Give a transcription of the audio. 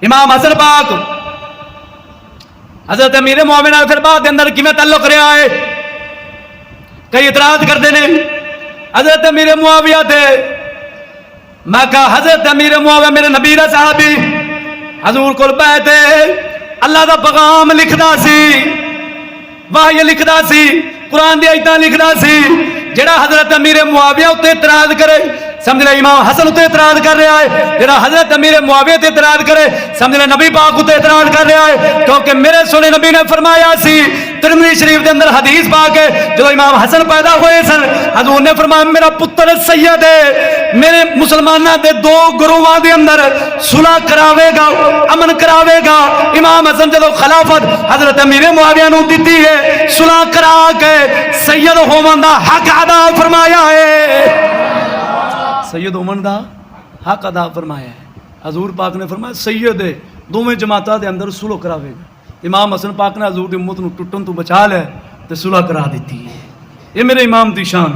امام حسن پاک حضرت امیر معاویہ نال پھر بعد دے اندر کیویں تعلق رہا ہے؟ کئی اعتراض کرتے ہیں حضرت امیر معاویہ تھے. میں کہا حضرت امیر معاویہ میرے نبی دا صحابی حضور کول بیٹھے اللہ دا پیغام لکھدا سی، وحی لکھدا سی، قرآن دی آیتاں لکھدا سی. جڑا حضرت امیر معاویہ تے اعتراض کرے سمجھ لے امام حسن تے اعتراض کر رہا ہے. جڑا حضرت امیر معاویہ تے اعتراض کرے سمجھ لے نبی پاک تے اعتراض کر رہا ہے. کیونکہ میرے سونے نبی نے فرمایا سی ترمذی شریف دے اندر حدیث پاک ہے جو امام حسن پیدا ہوئے سن حضور نے فرمایا میرا پتر سید ہے، میرے مسلمانوں دے دو گروہاں دے اندر صلح کراوے گا، امن کراوے گا. امام حسن جدو خلافت حضرت امیر معاویہ نو دتی ہے صلح کرا کے سید ہوون دا حق ادا فرمایا ہے، سید ہوون دا حق ادا فرمایا ہے. حضور پاک نے فرمایا سید ہے دوویں جماعتاں دے اندر صلح کراوے گا. امام حسن پاک نے حضور دی امت نو ٹوٹن تو بچا لے تے صلح کرا دیتی ہے. یہ میرے امام دی شان.